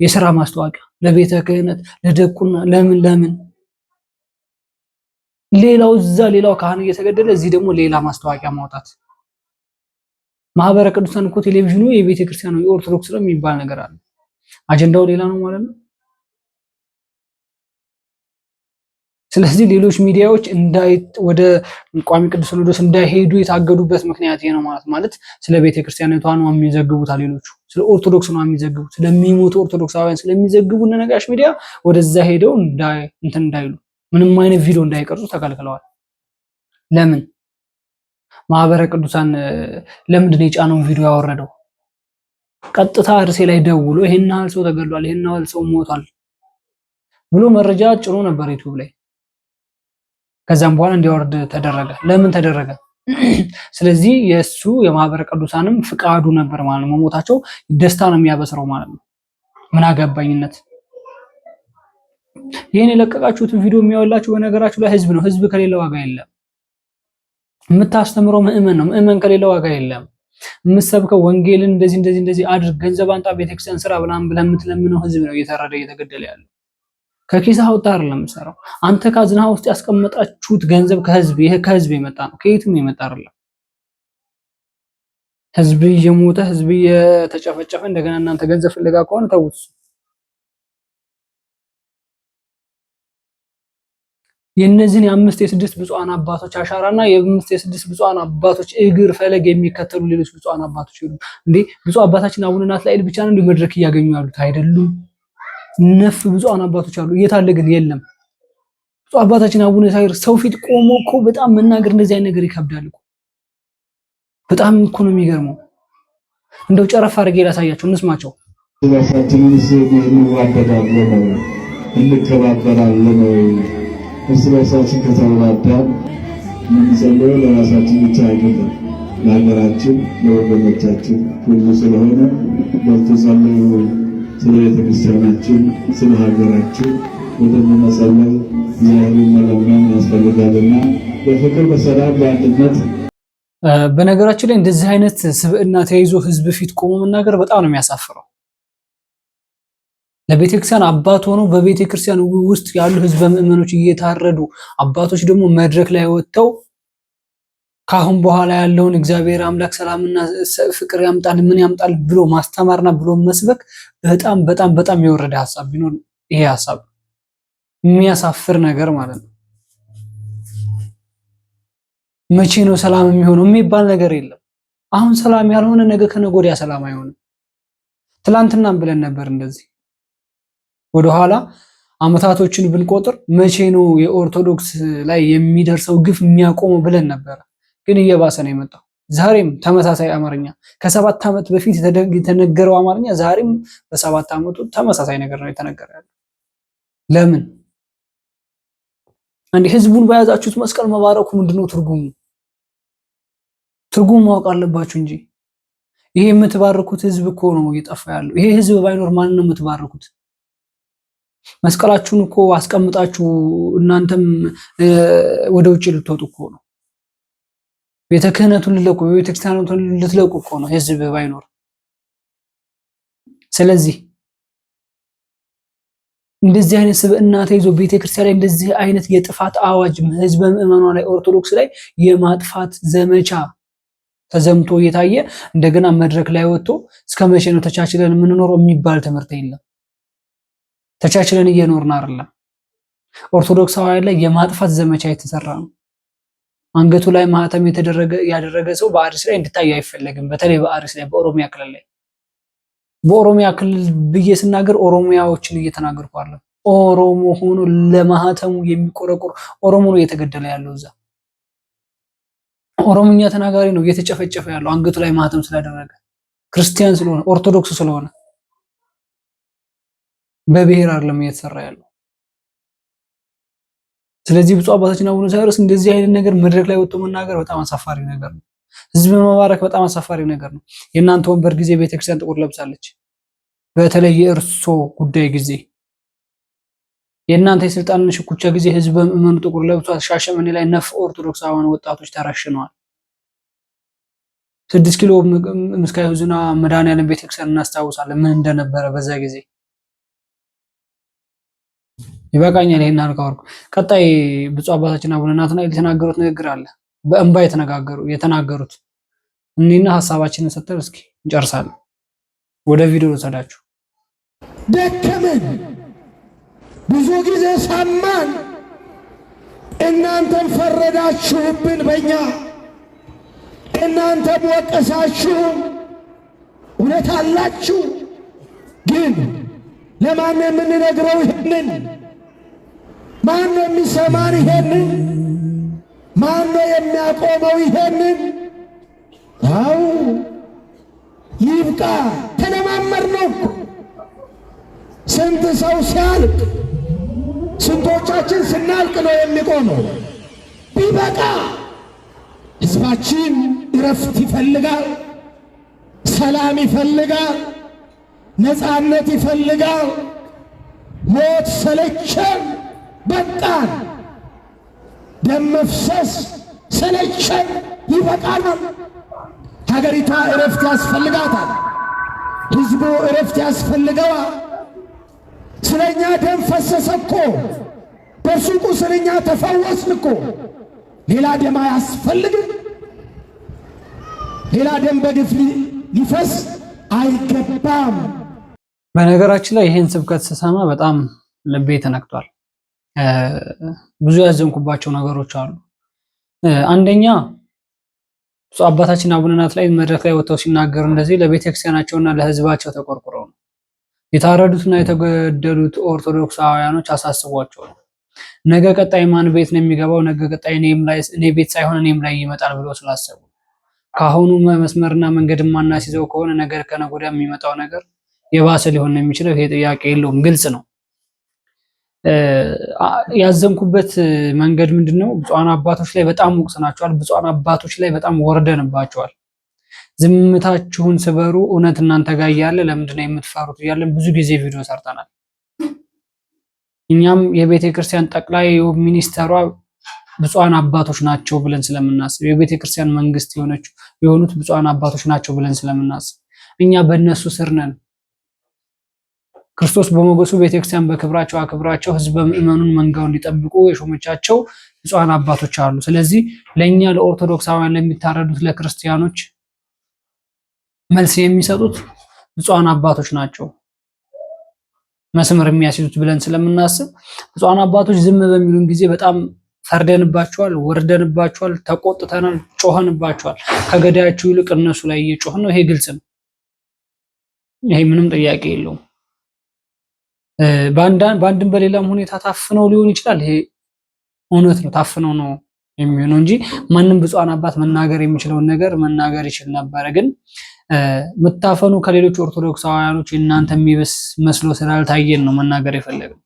የስራ ማስታወቂያ ለቤተ ክህነት ለደቁና ለምን ሌላው ካህን እየተገደለ እዚህ ደግሞ ሌላ ማስታወቂያ ማውጣት። ማህበረ ቅዱሳን እኮ ቴሌቪዥኑ የቤተ ክርስቲያኑ የኦርቶዶክስ ነው የሚባል ነገር አለ። አጀንዳው ሌላ ነው ማለት ነው። ስለዚህ ሌሎች ሚዲያዎች ወደ ቋሚ ቅዱስ ሲኖዶስ እንዳይሄዱ የታገዱበት ምክንያት ይሄ ነው ማለት ስለ ቤተ ክርስቲያኒቷ ነው የሚዘግቡት፣ ሌሎቹ ስለ ኦርቶዶክስ ነው የሚዘግቡት፣ ስለሚሞቱ ኦርቶዶክሳውያን ስለሚዘግቡ እነ ነጋሽ ሚዲያ ወደዛ ሄደው እንዳይሉ ምንም አይነት ቪዲዮ እንዳይቀርጹ ተከልክለዋል። ለምን? ማህበረ ቅዱሳን ለምንድን ነው የጫነውን ቪዲዮ ያወረደው? ቀጥታ እርሴ ላይ ደውሎ ይሄን ያህል ሰው ተገድሏል፣ ይሄን ያህል ሰው ሞቷል ብሎ መረጃ ጭኖ ነበር ዩቲዩብ ላይ። ከዛም በኋላ እንዲያወርድ ተደረገ። ለምን ተደረገ? ስለዚህ የሱ የማህበረ ቅዱሳንም ፍቃዱ ነበር ማለት ነው። መሞታቸው ደስታ ነው የሚያበስረው ማለት ነው። ምን አገባኝነት። ይሄን የለቀቃችሁት ቪዲዮ የሚያወላችሁ በነገራችሁ ላይ ህዝብ ነው። ህዝብ ከሌለ ዋጋ የለም። የምታስተምረው ምእመን ነው። ምእመን ከሌለ ዋጋ የለም። የምትሰብከው ወንጌልን እንደዚህ አድርግ፣ ገንዘብ አንጣ፣ ቤተክርስቲያን ስራ ብለን የምትለምነው ህዝብ ነው እየተራደ እየተገደለ ያለው። ከኪስህ አውጥተህ አይደለም የምትሰራው። አንተ ካዝና ውስጥ ያስቀመጣችሁት ገንዘብ ይሄ ከህዝብ የመጣ ነው፣ ከየትም የመጣ አይደለም። ህዝብ እየሞተ ህዝብ እየተጨፈጨፈ እንደገና እናንተ ገንዘብ ፍለጋ ከሆነ ተውት። የነዚህን የአምስት የስድስት ብፁዓን አባቶች አሻራና የአምስት የስድስት ብፁዓን አባቶች እግር ፈለግ የሚከተሉ ሌሎች ብፁዓን አባቶች ይሉ እንዴ? ብፁዕ አባታችን አቡነ ናትናኤል ብቻ ነው መድረክ እያገኙ ያሉት አይደሉም። ነፍ ብፁዓን አባቶች አሉ። እየታለ ግን የለም። ብፁዕ አባታችን አቡነ ሳይር ሰው ፊት ቆሞ እኮ በጣም መናገር እንደዚህ አይነት ነገር ይከብዳል እኮ። በጣም እኮ ነው የሚገርመው። እንደው ጨረፍ አድርጌ ላሳያቸው፣ እንስማቸው። ራሳችንን እንዋደዳለን፣ እንከባበራለን። እርስ በርሳችን ከተባባን የምንጸልየው ለራሳችን ብቻ አይደለም፣ ለሀገራችን ለወገኖቻችን ሁሉ ስለሆነ በርትጸልዩ። ስለ ቤተክርስቲያናችን ስለ ሀገራችን ወደመጸለይ እግዚአብሔርን መለመን ያስፈልጋልና በፍቅር በሰላም በአንድነት። በነገራችን ላይ እንደዚህ አይነት ስብዕና ተይዞ ህዝብ ፊት ቆሞ መናገር በጣም ነው የሚያሳፍረው። ለቤተክርስቲያን አባት ሆነው በቤተክርስቲያን ውስጥ ያሉ ህዝበ ምዕመኖች እየታረዱ፣ አባቶች ደግሞ መድረክ ላይ ወጥተው ካሁን በኋላ ያለውን እግዚአብሔር አምላክ ሰላምና ፍቅር ያምጣል ምን ያምጣል ብሎ ማስተማርና ብሎ መስበክ በጣም በጣም በጣም የወረደ ሐሳብ ቢኖር ይሄ ሐሳብ የሚያሳፍር ነገር ማለት ነው። መቼ ነው ሰላም የሚሆነው የሚባል ነገር የለም። አሁን ሰላም ያልሆነ ነገ ከነገ ወዲያ ሰላም አይሆንም። ትላንትናም ብለን ነበር እንደዚህ ወደኋላ አመታቶችን ብንቆጥር መቼ ነው የኦርቶዶክስ ላይ የሚደርሰው ግፍ የሚያቆመው ብለን ነበር። ግን እየባሰ ነው የመጣው። ዛሬም ተመሳሳይ አማርኛ ከ7 ዓመት በፊት የተነገረው አማርኛ ዛሬም በ7 ዓመቱ ተመሳሳይ ነገር ነው የተነገረ ያለው። ለምን አንዴ ህዝቡን በያዛችሁት መስቀል መባረኩ ምንድነው ትርጉሙ? ትርጉሙ ማወቅ አለባችሁ እንጂ ይሄ የምትባረኩት ህዝብ እኮ ነው እየጠፋ ያለው። ይሄ ህዝብ ባይኖር ማን ነው የምትባረኩት? መስቀላችሁን እኮ አስቀምጣችሁ እናንተም ወደ ውጭ ልትወጡ እኮ ነው። ቤተ ክህነቱን ልትለቁ ቤተ ክርስቲያኑን ልትለቁ እኮ ነው ህዝብ ባይኖር። ስለዚህ እንደዚህ አይነት ስብዕና ተይዞ ቤተ ክርስቲያን ላይ እንደዚህ አይነት የጥፋት አዋጅ ህዝበ ምዕመኗ ላይ ኦርቶዶክስ ላይ የማጥፋት ዘመቻ ተዘምቶ እየታየ እንደገና መድረክ ላይ ወጥቶ እስከ መቼ ነው ተቻችለን የምንኖረው የሚባል ትምህርት የለም። ተቻችለን እየኖርን አይደለም። ኦርቶዶክሳውያን ላይ የማጥፋት ዘመቻ የተሰራ ነው። አንገቱ ላይ ማህተም ያደረገ ሰው በአርሲ ላይ እንድታይ አይፈለግም። በተለይ በአርሲ ላይ በኦሮሚያ ክልል ላይ በኦሮሚያ ክልል ብዬ ስናገር ኦሮሚያዎችን እየተናገርኩ አይደለም። ኦሮሞ ሆኖ ለማህተሙ የሚቆረቆር ኦሮሞ ነው እየተገደለ ያለው። እዛ ኦሮሞኛ ተናጋሪ ነው እየተጨፈጨፈ ያለው አንገቱ ላይ ማህተም ስላደረገ ክርስቲያን ስለሆነ ኦርቶዶክስ ስለሆነ። በብሔር አይደለም እየተሰራ ያለው። ስለዚህ ብፁዕ አባታችን አቡነ ሳይሮስ እንደዚህ አይነት ነገር መድረክ ላይ ወጥቶ መናገር በጣም አሳፋሪ ነገር ነው። ህዝብ መባረክ በጣም አሳፋሪ ነገር ነው። የእናንተ ወንበር ጊዜ ቤተክርስቲያን ጥቁር ለብሳለች። በተለይ የእርሶ ጉዳይ ጊዜ የእናንተ የስልጣን ሽኩቻ ጊዜ ህዝብ ምዕመኑ ጥቁር ለብሷል። ሻሸመኔ ላይ ነፍ ኦርቶዶክሳውያን ወጣቶች ተረሽነዋል። 6 ኪሎ ምስካየ ኅዙና መድኃኔዓለም ቤተክርስቲያን እናስታውሳለን ምን እንደነበረ በዛ ጊዜ። ይበቃኛል ይሄን አልካወርኩ። ቀጣይ ብፁዕ አባታችን አቡነ ናትናኤል የተናገሩት ንግግር አለ። በእንባ የተናገሩት እኒና ሐሳባችንን ሰጥተን እስኪ እንጨርሳለን። ወደ ቪዲዮ ወሰዳችሁ። ደከመን፣ ብዙ ጊዜ ሰማን፣ እናንተም ፈረዳችሁብን በእኛ፣ እናንተም ወቀሳችሁ። እውነት አላችሁ፣ ግን ለማን የምንነግረው ይሄንን? ማን ነው የሚሰማን ይሄንን? ማን ነው የሚያቆመው ይሄንን? አው ይብቃ። ተለማመር ነው። ስንት ሰው ሲያልቅ፣ ስንቶቻችን ስናልቅ ነው የሚቆመው? ቢበቃ። ህዝባችን እረፍት ይፈልጋል፣ ሰላም ይፈልጋል፣ ነፃነት ይፈልጋል። ሞት ሰለቸን፣ በቃን። ደም መፍሰስ ሰለቸን፣ ይበቃናል። ሀገሪቷ እረፍት ያስፈልጋታል። ህዝቡ እረፍት ያስፈልገዋል። ስለኛ ደም ፈሰሰ እኮ፣ በሱቁ ስለኛ ተፈወስን እኮ። ሌላ ደም አያስፈልግም። ሌላ ደም በግፍ ሊፈስ አይገባም። በነገራችን ላይ ይሄን ስብከት ስሰማ በጣም ልቤ ተነክቷል። ብዙ ያዘንኩባቸው ነገሮች አሉ። አንደኛ ብፁዕ አባታችን አቡነ ናትናኤል መድረክ ላይ ወጥተው ሲናገሩ እንደዚህ ለቤተክርስቲያናቸውና ለህዝባቸው ተቆርቁረው ነው። የታረዱትና የተገደሉት ኦርቶዶክሳውያኖች አሳስቧቸው ነው። ነገ ቀጣይ ማን ቤት ነው የሚገባው? ነገ ቀጣይ እኔ ቤት ሳይሆን እኔም ላይ ይመጣል ብሎ ስላሰቡ ከአሁኑ መስመርና መንገድ ማናስይዘው ከሆነ ነገር ከነገ ወዲያ የሚመጣው ነገር የባሰ ሊሆን ነው የሚችለው። ይሄ ጥያቄ የለውም፣ ግልጽ ነው። ያዘንኩበት መንገድ ምንድነው? ብፁዓን አባቶች ላይ በጣም ወቅሰናቸዋል። ብፁዓን አባቶች ላይ በጣም ወርደንባቸዋል። ዝምታችሁን ስበሩ፣ እውነት እናንተ ጋር እያለ ለምንድነው የምትፈሩት እያለን ብዙ ጊዜ ቪዲዮ ሰርተናል። እኛም የቤተ ክርስቲያን ጠቅላይ ሚኒስተሯ ብፁዓን አባቶች ናቸው ብለን ስለምናስብ፣ የቤተ ክርስቲያን መንግስት የሆኑት ብፁዓን አባቶች ናቸው ብለን ስለምናስብ እኛ በእነሱ ስር ነን። ክርስቶስ በሞገሱ ቤተክርስቲያን በክብራቸው አክብራቸው ህዝበ ምእመኑን መንጋው እንዲጠብቁ የሾመቻቸው ብፁዓን አባቶች አሉ። ስለዚህ ለኛ ለኦርቶዶክሳውያን ለሚታረዱት ለክርስቲያኖች መልስ የሚሰጡት ብፁዓን አባቶች ናቸው፣ መስመር የሚያስይዙት ብለን ስለምናስብ ብፁዓን አባቶች ዝም በሚሉን ጊዜ በጣም ፈርደንባቸዋል፣ ወርደንባቸዋል፣ ተቆጥተናል፣ ጮኸንባቸዋል። ከገዳያቸው ይልቅ እነሱ ላይ እየጮህን ነው። ይሄ ግልጽ ነው። ይሄ ምንም ጥያቄ የለውም። በአንድም በሌላም ሁኔታ ታፍነው ሊሆን ይችላል። ይሄ እውነት ነው፣ ታፍነው ነው የሚሆነው እንጂ ማንም ብፁዓን አባት መናገር የሚችለውን ነገር መናገር ይችል ነበረ። ግን መታፈኑ ከሌሎች ኦርቶዶክሳውያኖች እናንተ የሚብስ መስሎ ስላልታየን ነው መናገር የፈለግነው።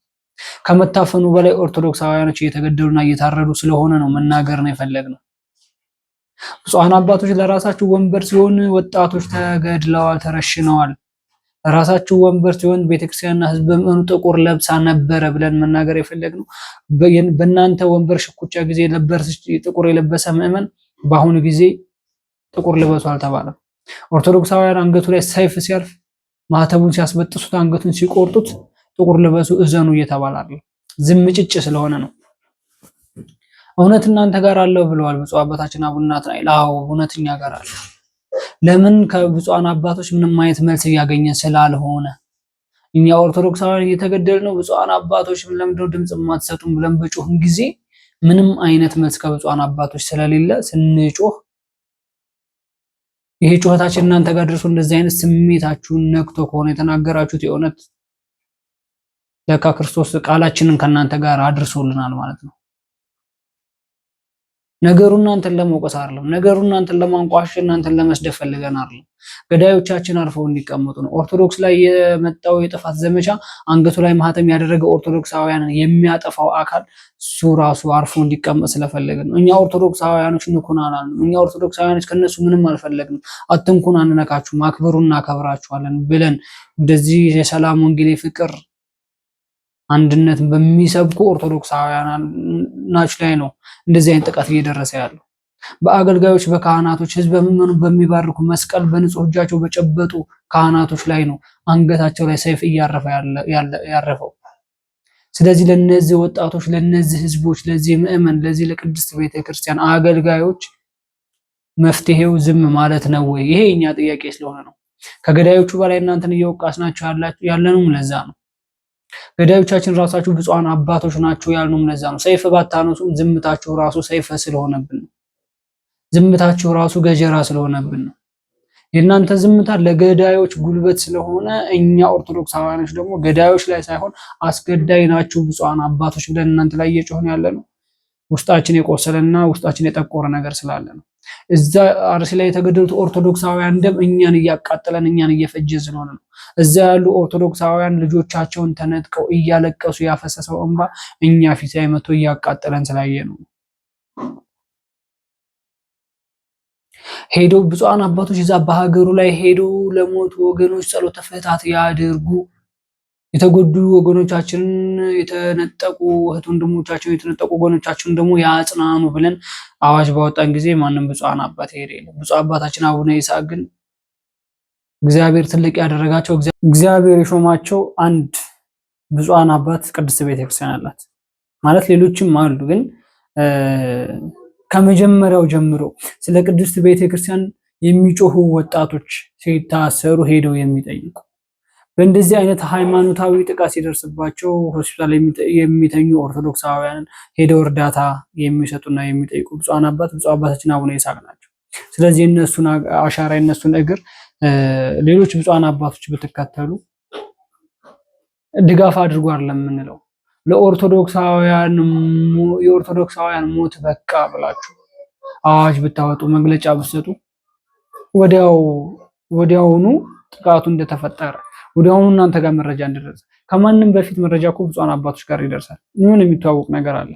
ከመታፈኑ በላይ ኦርቶዶክሳውያኖች እየተገደሉና እየታረዱ ስለሆነ ነው መናገር ነው የፈለግነው። ብፁዓን አባቶች ለራሳቸው ወንበር ሲሆን ወጣቶች ተገድለዋል፣ ተረሽነዋል። ለራሳቸው ወንበር ሲሆን ቤተክርስቲያንና ህዝበ ምእመኑ ጥቁር ለብሳ ነበረ ብለን መናገር የፈለግነው። በእናንተ ወንበር ሽኩቻ ጊዜ ጥቁር የለበሰ ምእመን በአሁኑ ጊዜ ጥቁር ልበሱ አልተባለም። ኦርቶዶክሳውያን አንገቱ ላይ ሰይፍ ሲያርፍ ማህተቡን ሲያስበጥሱት አንገቱን ሲቆርጡት ጥቁር ልበሱ እዘኑ እየተባለ አይደል? ዝም ጭጭ ስለሆነ ነው። እውነት እናንተ ጋር አለው ብለዋል ብፁዕ አባታችን አቡነ ናትናኤል። አዎ እውነት እኛ ጋር አለ። ለምን? ከብፁዓን አባቶች ምንም አይነት መልስ እያገኘን ስላልሆነ። እኛ ኦርቶዶክሳውያን እየተገደል ነው፣ ብፁዓን አባቶች ለምንድነው ድምጽ የማትሰጡን ብለን በጮህን ጊዜ ምንም አይነት መልስ ከብፁዓን አባቶች ስለሌለ ስንጮህ ይሄ ጩኸታችን እናንተ ጋር ደርሶ እንደዚህ አይነት ስሜታችሁን ነክቶ ከሆነ የተናገራችሁት የእውነት ለካ ክርስቶስ ቃላችንን ከእናንተ ጋር አድርሶልናል ማለት ነው። ነገሩ እናንተን ለመውቀስ አይደለም። ነገሩ እናንተን ለማንቋሸሽ እናንተን ለመስደብ ፈልገን አይደለም። ገዳዮቻችን አርፈው እንዲቀመጡ ነው። ኦርቶዶክስ ላይ የመጣው የጥፋት ዘመቻ አንገቱ ላይ ማህተም ያደረገ ኦርቶዶክሳውያንን የሚያጠፋው አካል እሱ ራሱ አርፎ እንዲቀመጥ ስለፈለግን ነው። እኛ ኦርቶዶክሳውያኖች ንኩናናል። እኛ ኦርቶዶክሳውያኖች ከነሱ ምንም አልፈለግንም። አትንኩን፣ አንነካችሁም፣ አክብሩና እናከብራችኋለን ብለን እንደዚህ የሰላም ወንጌል ፍቅር አንድነት በሚሰብኩ ኦርቶዶክሳውያኖች ላይ ነው እንደዚህ አይነት ጥቃት እየደረሰ ያለው። በአገልጋዮች በካህናቶች ህዝበ ምእመኑ በሚባርኩ መስቀል በንጹህ እጃቸው በጨበጡ ካህናቶች ላይ ነው አንገታቸው ላይ ሰይፍ እያረፈ ያረፈው። ስለዚህ ለነዚህ ወጣቶች፣ ለነዚህ ህዝቦች፣ ለዚህ ምእመን፣ ለዚህ ለቅድስት ቤተክርስቲያን አገልጋዮች መፍትሄው ዝም ማለት ነው ወይ? ይሄ የኛ ጥያቄ ስለሆነ ነው። ከገዳዮቹ በላይ እናንተን እየወቀስናችሁ ያለነውም ለዛ ነው። ገዳዮቻችን ራሳችሁ ብፁዓን አባቶች ናቸው ያልነውም ለዛ ነው። ሰይፍ ባታነሱም ዝምታችሁ ራሱ ሰይፍ ስለሆነብን ነው። ዝምታችሁ ራሱ ገጀራ ስለሆነብን ነው። የእናንተ ዝምታ ለገዳዮች ጉልበት ስለሆነ እኛ ኦርቶዶክሳውያኖች ደግሞ ገዳዮች ላይ ሳይሆን አስገዳይ ናችሁ ብፁዓን አባቶች ብለን እናንተ ላይ እየጮህን ያለ ነው። ውስጣችን የቆሰለና ውስጣችን የጠቆረ ነገር ስላለ ነው። እዛ አርሲ ላይ የተገደሉት ኦርቶዶክሳውያን ደም እኛን እያቃጠለን እኛን እየፈጀ ስለሆነ ነው። እዛ ያሉ ኦርቶዶክሳውያን ልጆቻቸውን ተነጥቀው እያለቀሱ ያፈሰሰው እንባ እኛ ፊት ላይ መጥቶ እያቃጠለን ስላየ ነው። ሄዶ ብፁዓን አባቶች እዛ በሀገሩ ላይ ሄዶ ለሞቱ ወገኖች ጸሎተ ፍትሐት ያድርጉ። የተጎዱ ወገኖቻችንን የተነጠቁ እህት ወንድሞቻችን የተነጠቁ ወገኖቻችን ደግሞ ያጽናኑ ብለን አዋጅ ባወጣን ጊዜ ማንም ብፁዓን አባት ሄደ የለም። ብፁዕ አባታችን አቡነ ይስሐቅ ግን እግዚአብሔር ትልቅ ያደረጋቸው እግዚአብሔር የሾማቸው አንድ ብፁዓን አባት ቅድስት ቤተክርስቲያን አላት ማለት ሌሎችም አሉ። ግን ከመጀመሪያው ጀምሮ ስለ ቅድስት ቤተክርስቲያን የሚጮሁ ወጣቶች ሲታሰሩ ሄደው የሚጠይቁ በእንደዚህ አይነት ሃይማኖታዊ ጥቃት ሲደርስባቸው ሆስፒታል የሚተኙ ኦርቶዶክሳውያንን ሄደው እርዳታ የሚሰጡና የሚጠይቁ ብፁዓን አባት ብፁዕ አባታችን አቡነ ይስሐቅ ናቸው። ስለዚህ እነሱን አሻራ የነሱን እግር ሌሎች ብፁዓን አባቶች ብትከተሉ ድጋፍ አድርጉ አይደለም የምንለው። የኦርቶዶክሳውያን ሞት በቃ ብላችሁ አዋጅ ብታወጡ መግለጫ ብትሰጡ ወዲያውኑ ጥቃቱ እንደተፈጠረ ወዲያውኑ እናንተ ጋር መረጃ እንደደረሰ ከማንም በፊት መረጃ እኮ ብፁዓን አባቶች ጋር ይደርሳል። ምን የሚታወቅ ነገር አለ?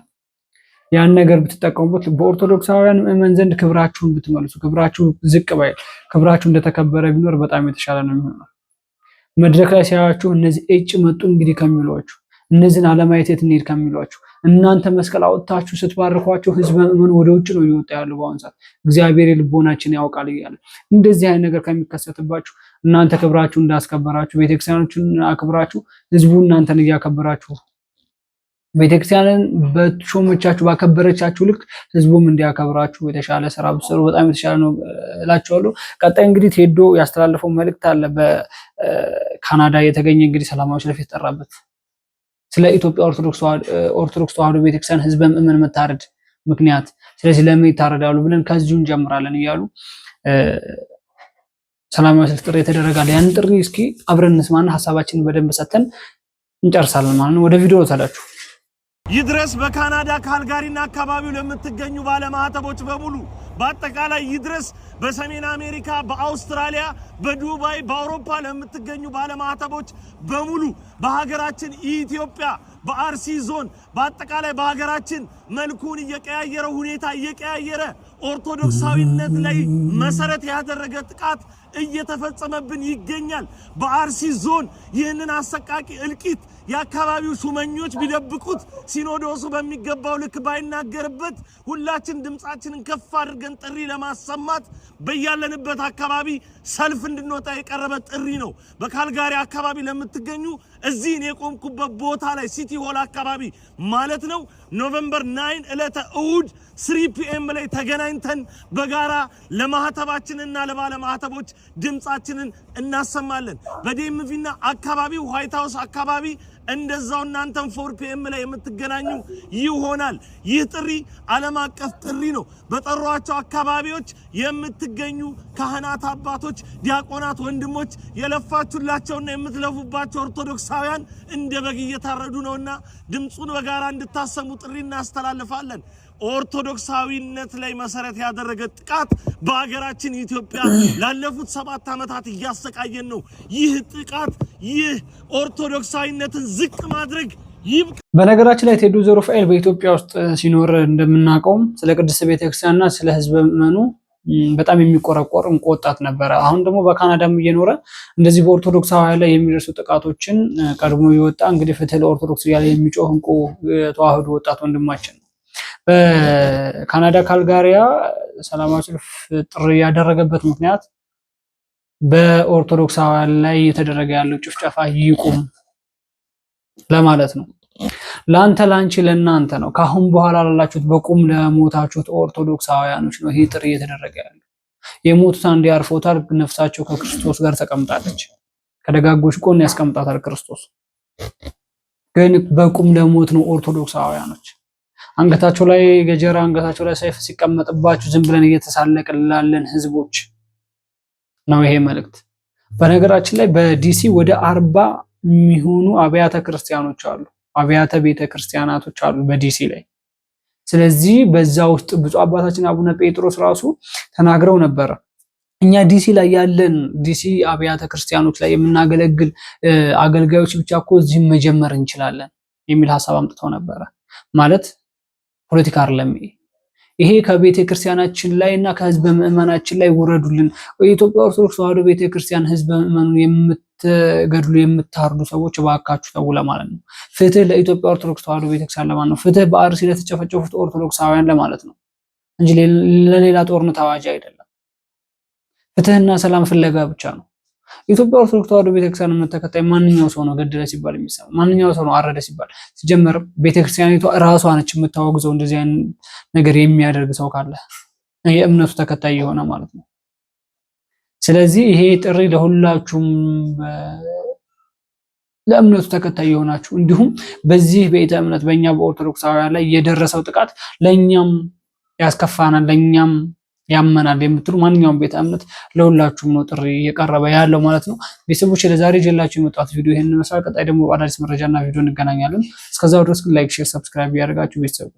ያን ነገር ብትጠቀሙበት በኦርቶዶክሳውያን ምእመን ዘንድ ክብራችሁን ብትመልሱ፣ ክብራችሁ ዝቅ ባይል፣ ክብራችሁ እንደተከበረ ቢኖር በጣም የተሻለ ነው የሚሆነው። መድረክ ላይ ሲያያችሁ እነዚህ እጭ መጡ እንግዲህ ከሚሏችሁ፣ እነዚህን አለማየት የት እንሂድ ከሚሏችሁ፣ እናንተ መስቀል አውጥታችሁ ስትባርኳቸው ህዝበ ምዕመኑ ወደ ውጭ ነው እየወጣ ያለው በአሁን ሰዓት። እግዚአብሔር ልቦናችን ያውቃል እያለ እንደዚህ አይነት ነገር ከሚከሰትባችሁ እናንተ ክብራችሁ እንዳስከበራችሁ ቤተክርስቲያኖችን አክብራችሁ ህዝቡ እናንተን እያከበራችሁ ቤተክርስቲያንን በሾመቻችሁ ባከበረቻችሁ ልክ ህዝቡም እንዲያከብራችሁ የተሻለ ስራ ብትሰሩ በጣም የተሻለ ነው እላችኋለሁ። ቀጣይ እንግዲህ ቴዶ ያስተላለፈው መልእክት አለ። በካናዳ የተገኘ እንግዲህ ሰላማዊ ሰልፍ የተጠራበት ስለ ኢትዮጵያ ኦርቶዶክስ ተዋሕዶ ቤተክርስቲያን ህዝበ ምዕመን መታረድ ምክንያት፣ ስለዚህ ለምን ይታረዳሉ ብለን ከዚሁ እንጀምራለን እያሉ ሰላማዊ ሰልፍ ጥሪ የተደረጋለ። ያን ጥሪ እስኪ አብረን እንስማና ሐሳባችንን በደንብ ሰተን እንጨርሳለን ማለት ነው። ወደ ቪዲዮ ወሰዳችሁ። ይድረስ በካናዳ ካልጋሪና አካባቢው ለምትገኙ ባለማህተቦች በሙሉ በአጠቃላይ ይድረስ በሰሜን አሜሪካ፣ በአውስትራሊያ፣ በዱባይ፣ በአውሮፓ ለምትገኙ ባለማህተቦች በሙሉ በሀገራችን ኢትዮጵያ በአርሲ ዞን በአጠቃላይ በሀገራችን መልኩን እየቀያየረ ሁኔታ እየቀያየረ ኦርቶዶክሳዊነት ላይ መሰረት ያደረገ ጥቃት እየተፈጸመብን ይገኛል። በአርሲ ዞን ይህንን አሰቃቂ እልቂት የአካባቢው ሹመኞች ቢደብቁት ሲኖዶሱ በሚገባው ልክ ባይናገርበት ሁላችን ድምጻችንን ከፍ አድርገን ጥሪ ለማሰማት በያለንበት አካባቢ ሰልፍ እንድንወጣ የቀረበ ጥሪ ነው። በካልጋሪ አካባቢ ለምትገኙ እዚህ እኔ የቆምኩበት ቦታ ላይ ሲቲ ሆል አካባቢ ማለት ነው ኖቬምበር 9 ዕለተ እሁድ 3 PM ላይ ተገናኝተን በጋራ ለማህተባችንና ለባለ ማህተቦች ድምጻችንን እናሰማለን። በዲኤምቪና አካባቢው ዋይት ሃውስ አካባቢ እንደዛው እናንተም 4 PM ላይ የምትገናኙ ይሆናል። ይህ ጥሪ ዓለም አቀፍ ጥሪ ነው። በጠሯቸው አካባቢዎች የምትገኙ ካህናት፣ አባቶች፣ ዲያቆናት፣ ወንድሞች የለፋችሁላቸውና የምትለፉባቸው ኦርቶዶክሳውያን እንደ በግ እየታረዱ ነውና ድምጹን በጋራ እንድታሰሙ ጥሪ እናስተላልፋለን። ኦርቶዶክሳዊነት ላይ መሰረት ያደረገ ጥቃት በአገራችን ኢትዮጵያ ላለፉት 7 ዓመታት እያሰቃየን ነው። ይህ ጥቃት ይህ ኦርቶዶክሳዊነትን ዝቅ ማድረግ ይብቃ። በነገራችን ላይ ቴዶ ዘሩፋኤል በኢትዮጵያ ውስጥ ሲኖር እንደምናውቀውም ስለ ቅድስት ቤተክርስቲያንና ስለ ህዝበ ምዕመኑ በጣም የሚቆረቆር እንቁ ወጣት ነበረ። አሁን ደግሞ በካናዳም እየኖረ እንደዚህ በኦርቶዶክሳውያን ላይ የሚደርሱ ጥቃቶችን ቀድሞ ይወጣ እንግዲህ ፍትህ ለኦርቶዶክስ እያለ የሚጮህ እንቁ የተዋህዶ ወጣት ወንድማችን ነው። በካናዳ ካልጋሪያ ሰላማዊ ሰልፍ ጥሪ ያደረገበት ምክንያት በኦርቶዶክሳውያን ላይ የተደረገ ያለው ጭፍጨፋ ይቁም ለማለት ነው። ላንተ ላንቺ ለናንተ ነው። ካሁን በኋላ ላላችሁት በቁም ለሞታችሁት ኦርቶዶክሳውያኖች ነው ይሄ ጥሪ እየተደረገ ያለው። የሞቱት አንድ ያርፎታል፣ ነፍሳቸው ከክርስቶስ ጋር ተቀምጣለች። ከደጋጎች ጎን ያስቀምጣታል ክርስቶስ። ግን በቁም ለሞት ነው ኦርቶዶክሳውያኖች። አንገታቸው ላይ ገጀራ አንገታቸው ላይ ሰይፍ ሲቀመጥባችሁ ዝም ብለን እየተሳለቅን ላለን ህዝቦች ነው ይሄ መልእክት። በነገራችን ላይ በዲሲ ወደ 40 የሚሆኑ አብያተ ክርስቲያኖች አሉ፣ አብያተ ቤተ ክርስቲያናቶች አሉ በዲሲ ላይ። ስለዚህ በዛ ውስጥ ብፁዕ አባታችን አቡነ ጴጥሮስ ራሱ ተናግረው ነበረ። እኛ ዲሲ ላይ ያለን ዲሲ አብያተ ክርስቲያኖች ላይ የምናገለግል አገልጋዮች ብቻ እኮ እዚህ መጀመር እንችላለን የሚል ሐሳብ አምጥተው ነበረ። ማለት ፖለቲካ አይደለም ይሄ ከቤተ ክርስቲያናችን ላይና ከህዝበ ምዕመናችን ላይ ወረዱልን። የኢትዮጵያ ኦርቶዶክስ ተዋሕዶ ቤተ ክርስቲያን ህዝበ ምዕመኑን የምትገድሉ የምታርዱ ሰዎች ባካችሁ ተው ለማለት ነው። ፍትህ ለኢትዮጵያ ኦርቶዶክስ ተዋሕዶ ቤተ ክርስቲያን ለማለት ነው። ፍትህ በአርሲ ለተጨፈጨፉት ኦርቶዶክሳውያን ለማለት ነው እንጂ ለሌላ ጦርነት አዋጅ አይደለም። ፍትህና ሰላም ፍለጋ ብቻ ነው። ኢትዮጵያ ኦርቶዶክስ ተዋሕዶ ቤተክርስቲያን እምነት ተከታይ ማንኛው ሰው ነው ገደለ ሲባል የሚሰማ? ማንኛው ሰው ነው አረደ ሲባል? ሲጀመር ቤተክርስቲያኒቷ ራሷ ነች የምታወግዘው እንደዚህ አይነት ነገር የሚያደርግ ሰው ካለ የእምነቱ ተከታይ የሆነ ማለት ነው። ስለዚህ ይሄ ጥሪ ለሁላችሁም ለእምነቱ ተከታይ የሆናችሁ እንዲሁም በዚህ ቤተ እምነት በእኛ በኦርቶዶክሳውያን ላይ የደረሰው ጥቃት ለእኛም ያስከፋናል፣ ለእኛም ያመናል የምትሉ ማንኛውም ቤተ እምነት ለሁላችሁም ነው ጥሪ እየቀረበ ያለው ማለት ነው። ቤተሰቦች ለዛሬ ጀላችሁ የመጣሁት ቪዲዮ ይሄን መስራት። ቀጣይ ደግሞ በአዳዲስ መረጃና ቪዲዮ እንገናኛለን። እስከዛው ድረስ ላይክ፣ ሼር፣ ሰብስክራይብ ያደርጋችሁ ቤተሰቡ